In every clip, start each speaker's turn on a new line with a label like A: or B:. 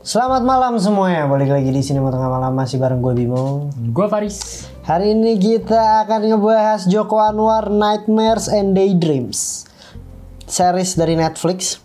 A: Selamat malam semuanya, balik lagi di sini Tengah Malam masih bareng gue Bimo.
B: Gue Faris.
A: Hari ini kita akan ngebahas Joko Anwar Nightmares and Daydreams, series dari Netflix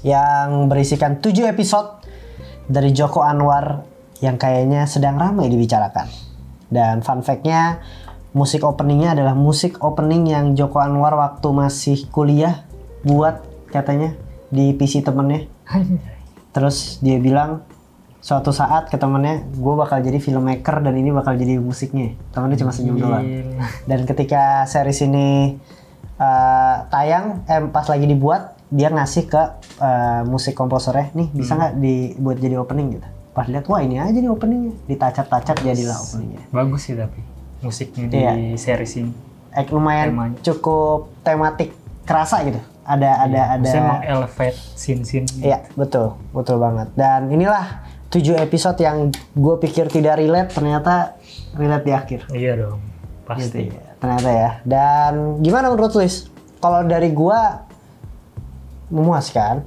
A: yang berisikan 7 episode dari Joko Anwar yang kayaknya sedang ramai dibicarakan. Dan fun fact-nya, musik openingnya adalah musik opening yang Joko Anwar waktu masih kuliah buat katanya di PC temennya. Terus dia bilang suatu saat ke temennya, gue bakal jadi filmmaker dan ini bakal jadi musiknya. Temennya cuma senyum doang. Dan ketika series ini tayang, pas lagi dibuat, dia ngasih ke musik komposernya, nih bisa nggak dibuat jadi opening gitu. Pas lihat, wah ini aja nih openingnya, ditacap-tacap jadilah openingnya.
B: Bagus sih tapi musiknya di series ini.
A: Lumayan cukup tematik, kerasa gitu. Ada.
B: Saya emang elevate scene.
A: Iya, betul banget. Dan inilah 7 episode yang gue pikir tidak relate, ternyata relate di akhir.
B: Iya dong, pasti.
A: Gitu, ternyata ya. Dan gimana menurut Luis? Kalau dari gue memuaskan.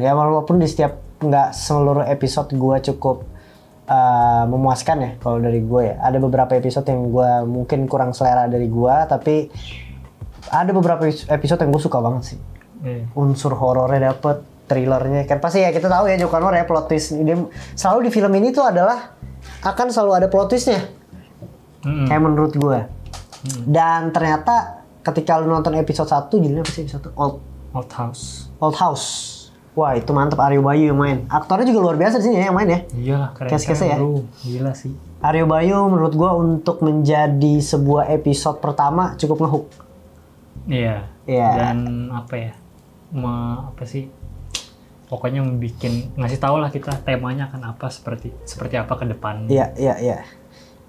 A: Ya walaupun di setiap nggak seluruh episode gue cukup memuaskan ya. Kalau dari gue ya, ada beberapa episode yang gue mungkin kurang selera dari gue, tapi ada beberapa episode yang gue suka banget sih. Unsur horornya dapet, thrillernya kan pasti ya kita tahu ya Joko Anwar ya, plot twist dia selalu di film ini tuh adalah akan selalu ada plot twistnya. Kayak menurut gue. Dan ternyata ketika lu nonton episode 1, judulnya apa sih episode? Old House. Wah itu mantep, Aryo Bayu yang main. Aktornya juga luar biasa di sini ya yang main ya.
B: Iyalah, keren.
A: Kes-kesnya ya.
B: Bro. Gila sih.
A: Aryo Bayu menurut gue untuk menjadi sebuah episode pertama cukup ngehook.
B: Iya. Dan apa ya? Apa sih? Pokoknya ngasih tahu lah kita temanya akan apa, seperti apa ke depan.
A: Iya.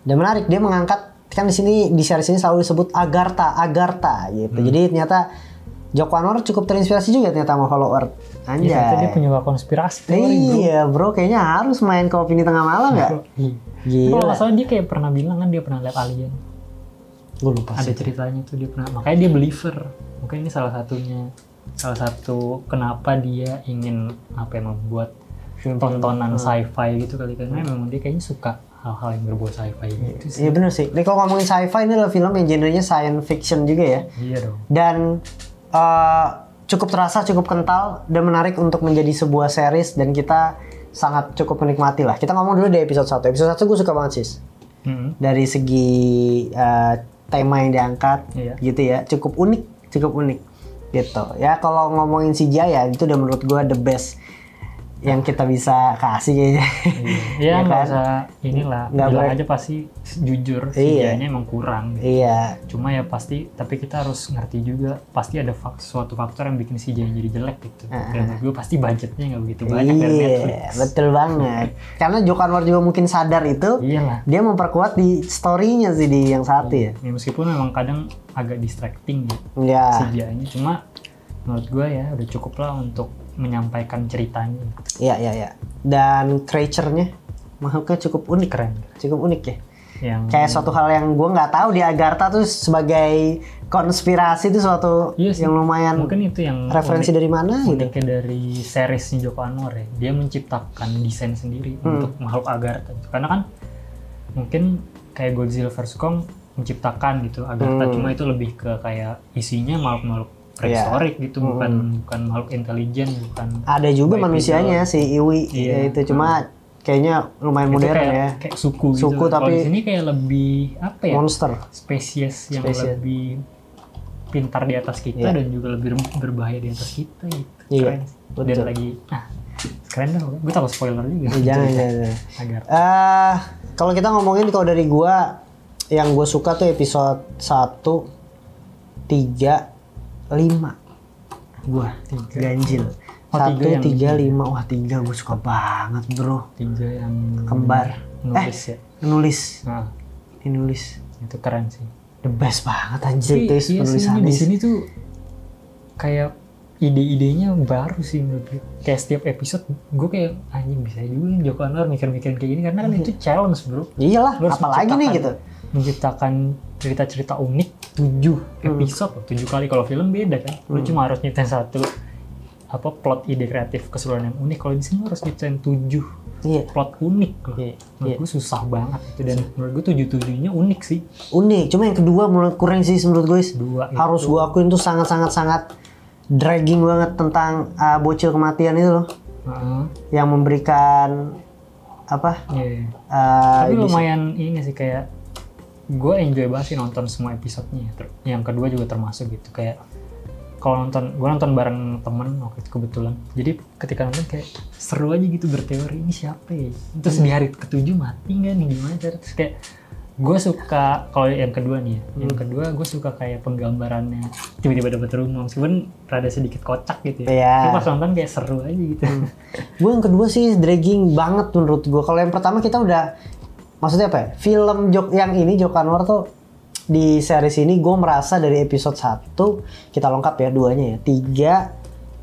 A: Dan menarik, dia mengangkat kan di sini di series ini selalu disebut Agartha gitu. Jadi ternyata Joko Anwar cukup terinspirasi juga ternyata sama Hollow Earth. Anjay.
B: Iya, dia punya konspirasi teori,
A: iya, bro, kayaknya harus main ke Opini Tengah Malam nggak?
B: Gila. Kalau nggak salah dia kayak pernah bilang kan dia pernah lihat alien.
A: Gue lupa
B: ada ceritanya tuh dia pernah, makanya dia believer. Mungkin ini salah satu kenapa dia ingin membuat tontonan sci-fi gitu kali, karena memang dia kayaknya suka hal-hal yang berbau sci-fi gitu sih.
A: Iya benar sih. Ini kalau ngomongin sci-fi, ini adalah film yang genrenya science fiction juga ya.
B: Iya dong.
A: Dan cukup terasa, cukup kental dan menarik untuk menjadi sebuah series, dan kita sangat cukup menikmati lah. Kita ngomong dulu di episode 1. Episode 1 gue suka banget sih. Dari segi tema yang diangkat, gitu ya, cukup unik gitu ya. Kalau ngomongin CGI ya itu udah menurut gue the best yang kita bisa kasih kayaknya.
B: Iya, nggak usah inilah, bilang aja pasti jujur CGI-nya emang kurang gitu.
A: Iya.
B: Cuma ya pasti, tapi kita harus ngerti juga pasti ada suatu faktor yang bikin CGI jadi jelek gitu. Dan menurut gue pasti budgetnya nggak begitu banyak dari Netflix.
A: Iya, betul banget. Karena Joko Anwar juga mungkin sadar itu.
B: Iyalah.
A: Dia memperkuat di story-nya sih di yang satu ya.
B: Meskipun memang kadang agak distracting gitu CGI-nya, cuma menurut gue ya udah cukup lah untuk menyampaikan ceritanya.
A: Iya. Dan creature-nya, makhluknya cukup unik, cukup unik ya. Kayak suatu hal yang gue nggak tahu di Agartha tuh sebagai konspirasi itu suatu yang lumayan.
B: Mungkin itu yang
A: referensi dari mana gitu.
B: Uniknya dari seriesnya Joko Anwar ya. Dia menciptakan desain sendiri untuk makhluk Agartha. Karena kan mungkin kayak Godzilla vs Kong menciptakan gitu Agartha, cuma itu lebih ke kayak isinya makhluk prehistorik gitu, bukan makhluk intelijen, bukan. Ada
A: juga manusianya si Iwi itu, cuma kayaknya lumayan modern
B: kayak suku gitu.
A: Tapi
B: di sini kayak lebih apa ya?
A: Monster.
B: Spesies yang lebih pintar di atas kita dan juga lebih berbahaya di atas kita gitu. Keren. Dan lagi keren dong. Gue takut spoiler juga.
A: Jangan. Kalau kita ngomongin kalau dari gua yang gue suka tuh episode 1, 3, 5 gua ganjil. 1, 3, 5. Wah 3 gue suka banget bro.
B: 3 yang
A: kembar nulis. Ini nulis
B: itu keren sih,
A: the best banget anjir. Penulisannya
B: di sini tuh kayak ide-idenya baru sih menurut gue. Kayak setiap episode gue kayak anjing bisa juga Joko Anwar mikir-mikir kayak gini, karena kan itu challenge bro.
A: Iyalah, apalagi nih gitu.
B: Menciptakan cerita-cerita unik 7 episode, 7 kali. Kalau film beda kan, lu cuma harus nyiptain 1 apa plot ide kreatif keseluruhan yang unik. Kalau di sini harus diciptain 7
A: Iya.
B: plot unik loh.
A: Iya.
B: Menurut gue susah banget itu, dan menurut gue 7-7-nya unik sih.
A: Unik, cuma yang kedua menurut kurang sih menurut gue.
B: Dua itu.
A: Harus gue akuin tuh sangat dragging banget tentang bocil kematian itu loh. Yang memberikan apa?
B: Iya. Tapi lumayan ini sih, kayak gue enjoy banget sih nonton semua episodenya. Yang kedua juga termasuk gitu, kayak kalau gue nonton bareng temen waktu itu kebetulan. Jadi ketika nonton kayak seru aja gitu, berteori ini siapa ya. Terus di hari ke-7 mati nggak nih, gimana cara. Terus kayak gue suka kalau yang kedua nih ya. Yang kedua gue suka kayak penggambarannya tiba-tiba dapet rumah, meskipun rada sedikit kocak gitu ya.
A: Iya.
B: Tapi pas nonton kayak seru aja gitu.
A: Gue yang kedua sih dragging banget menurut gue. Kalau yang pertama kita udah, maksudnya apa ya? Film yang ini Joko Anwar tuh di series ini gue merasa dari episode 1 kita lengkap ya, 2-nya ya,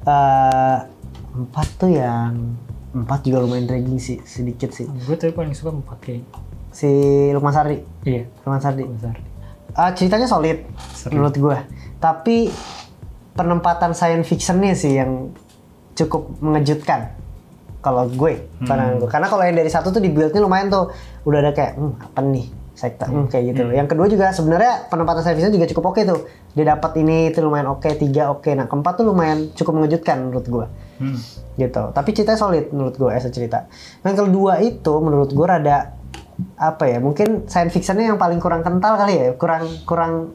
A: 3, 4 tuh yang 4 juga lumayan dragging sih, sedikit sih.
B: Gue tuh paling suka 4 kayak
A: Si Lukman Sardi.
B: iya,
A: Lukman Sardi.
B: besar.
A: Ceritanya solid menurut gue, tapi penempatan science fictionnya sih yang cukup mengejutkan kalau gue, pandangan gue. Karena kalau yang dari 1 tuh dibuildnya lumayan tuh, udah ada kayak apa nih sekte, kayak gitu loh. Yang kedua juga sebenarnya penempatan science fiction juga cukup oke tuh. Dia dapat ini itu lumayan oke, 3 oke. Nah keempat tuh lumayan cukup mengejutkan menurut gue. Gitu. Tapi ceritanya solid menurut gue as a cerita. Yang kedua itu menurut gue rada apa ya? Mungkin science fictionnya yang paling kurang kental kali ya. Kurang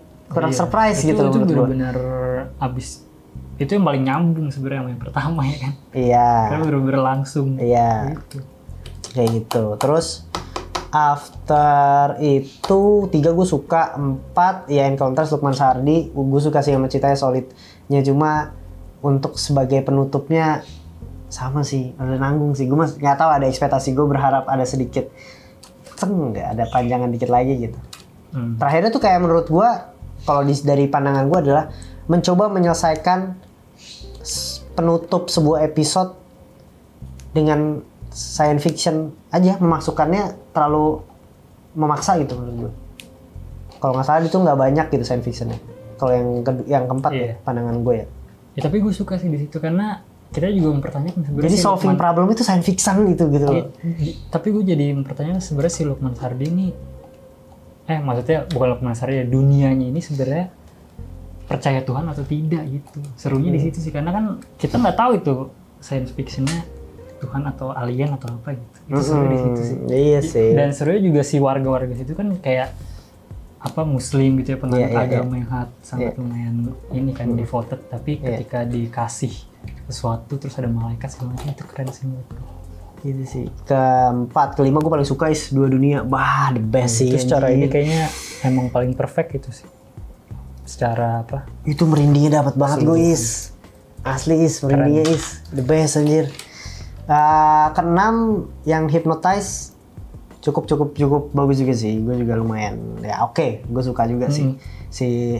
A: surprise
B: itu,
A: gitu loh menurut gue.
B: Itu benar-benar abis. Itu yang paling nyambung sebenarnya sama yang pertama ya kan.
A: Iya.
B: Karena bener-bener langsung.
A: Iya.
B: Gitu.
A: Kayak gitu. Terus after itu 3 gue suka, 4 ya Encounters Lukman Sardi. Gue suka sih sama ceritanya solidnya, cuma untuk sebagai penutupnya sama sih, ada nanggung sih. Gue nggak tahu, ada ekspektasi gue berharap ada sedikit nggak ada panjangan dikit lagi gitu. Terakhirnya tuh kayak menurut gue kalau dari pandangan gue adalah mencoba menyelesaikan penutup sebuah episode dengan science fiction aja, memasukkannya terlalu memaksa gitu menurut gue. Kalau nggak salah itu nggak banyak gitu science fictionnya. Kalau yang keempat ya, pandangan gue ya.
B: Ya tapi gue suka sih di situ, karena kita juga mempertanyakan sebenarnya.
A: Jadi solving problem itu science fiction gitu loh.
B: Tapi gue jadi mempertanyakan sebenarnya si Lukman Sardi ini, maksudnya bukan Lukman Sardi ya, dunianya ini sebenarnya percaya Tuhan atau tidak gitu. Serunya di situ sih, karena kan kita nggak tahu itu science fictionnya Tuhan atau alien atau apa gitu. Itu seru di situ sih.
A: Iya sih.
B: Dan serunya juga si warga-warga situ kan kayak apa Muslim gitu ya, penganut agama yang sangat lumayan ini kan devoted, tapi ketika dikasih sesuatu terus ada malaikat segala macam, itu keren sih menurut gue.
A: Gitu sih. Keempat, kelima gue paling suka is Dua Dunia. Bah, the best sih.
B: Itu secara ini kayaknya emang paling perfect itu sih. Secara apa?
A: Itu merindingnya dapat banget gue is. Asli is, merindingnya is. The best anjir. Keenam yang Hypnotize cukup bagus juga sih. Gue juga lumayan ya oke. Gue suka juga sih.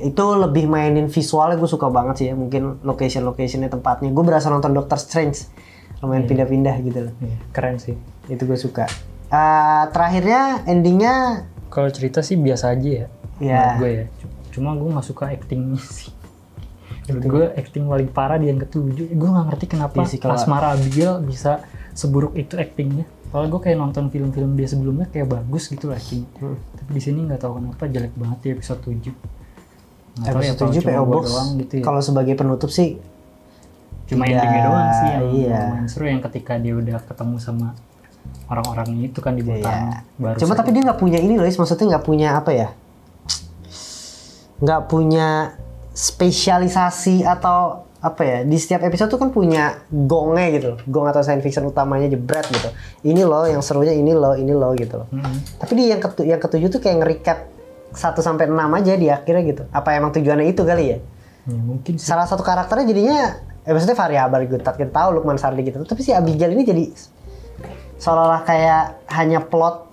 A: Itu lebih mainin visualnya, gue suka banget sih ya. Mungkin location-locationnya, tempatnya. Gue berasa nonton Doctor Strange. Lumayan pindah-pindah gitu loh.
B: Keren sih.
A: Itu gue suka. Terakhirnya endingnya
B: kalau cerita sih biasa aja ya.
A: Menurut
B: gue ya. Cuma gue gak suka actingnya sih. Menurut gue acting paling parah di yang ke-7. Gue gak ngerti kenapa Asmara Abigail bisa seburuk itu actingnya. Kalau gue kayak nonton film-film dia sebelumnya kayak bagus gitu lah actingnya. Tapi di sini nggak tahu kenapa jelek banget di episode 7.
A: Episode 7 PO Box gitu ya. Kalau sebagai penutup sih
B: cuma endingnya doang sih yang lumayan seru, yang ketika dia udah ketemu sama orang-orang itu kan di Bhutan.
A: Cuma tapi dia nggak punya ini loh, maksudnya nggak punya apa ya? Nggak punya spesialisasi atau apa ya, di setiap episode tuh kan punya gongnya gitu loh, gong atau science fiction utamanya jebret gitu, ini loh yang serunya, ini loh gitu loh. Tapi di yang ke-7 tuh kayak nge-recap 1-6 aja di akhirnya gitu. Apa emang tujuannya itu kali ya?
B: Mungkin sih.
A: Salah satu karakternya jadinya maksudnya variabel gitu, kita tahu Lukman Sardi gitu, tapi si Abigail ini jadi seolah-olah kayak hanya plot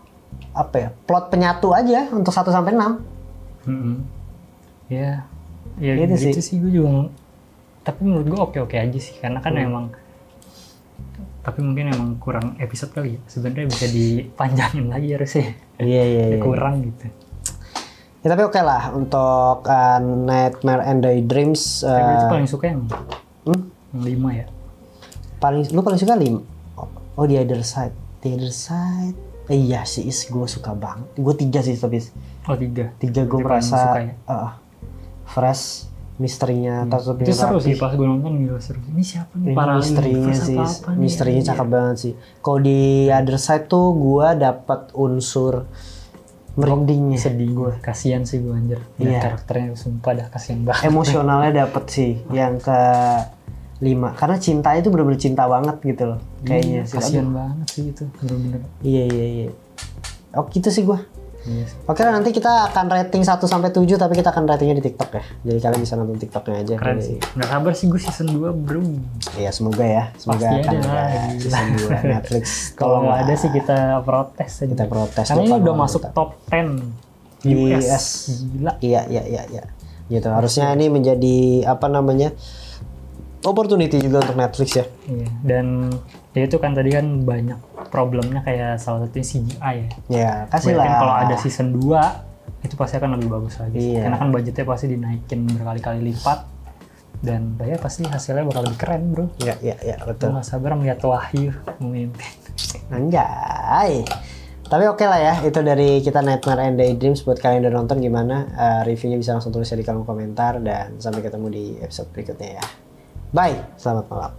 A: penyatu aja untuk 1-6.
B: Ya gitu sih gue juga. Tapi menurut gue oke-oke aja sih, karena kan emang, tapi mungkin emang kurang episode kali ya. Sebenarnya bisa dipanjangin lagi harusnya. Iya. Kurang gitu.
A: Ya tapi oke lah untuk Nightmare and Daydreams.
B: Tapi itu paling suka yang 5 ya.
A: Lu paling suka 5? Oh, The Other Side. The Other Side. Iya sih, gue suka banget. Gue 3 sih tapi.
B: Oh 3.
A: 3 gue merasa fresh, misterinya tetap
B: itu seru sih pas gue nonton gitu, seru. Ini siapa nih?
A: Ini misterinya sih, misterinya cakep banget sih. Kalau di Other Side tuh gue dapat unsur merindingnya.
B: Sedih gue, kasihan sih gue anjir. Karakternya sumpah dah kasihan banget.
A: Emosionalnya dapet sih yang ke 5 karena cintanya itu bener-bener cinta banget gitu loh kayaknya sih.
B: Kasihan banget sih itu bener-bener.
A: Iya. Oh gitu sih gue.
B: Yes.
A: Oke, nanti kita akan rating 1 sampai 7 tapi kita akan ratingnya di TikTok ya. Jadi kalian bisa nonton TikToknya aja.
B: Keren sih. Nggak sabar sih gue season 2 bro.
A: Iya semoga ya. Semoga
B: pasti
A: akan
B: ada
A: season 2 Netflix.
B: Kalau nggak ada sih kita protes aja.
A: Kita protes.
B: Karena ini udah masuk top 10 US. Gila.
A: Iya. Gitu. Harusnya ini menjadi opportunity juga untuk Netflix ya.
B: Iya. Dan ya itu kan tadi kan banyak problemnya kayak salah satunya CGI ya.
A: Ya, kasih lah.
B: Kalau ada season 2 itu pasti akan lebih bagus lagi.
A: Iya.
B: Karena kan budgetnya pasti dinaikin berkali-kali lipat. Dan ya pasti hasilnya bakal lebih keren bro.
A: Iya, betul.
B: Gue gak sabar melihat Wahyu memimpin.
A: Anjay. Tapi oke lah ya, itu dari kita Nightmare and Daydreams. Buat kalian yang udah nonton gimana, reviewnya bisa langsung tulis di kolom komentar. Dan sampai ketemu di episode berikutnya ya. Bye, selamat malam.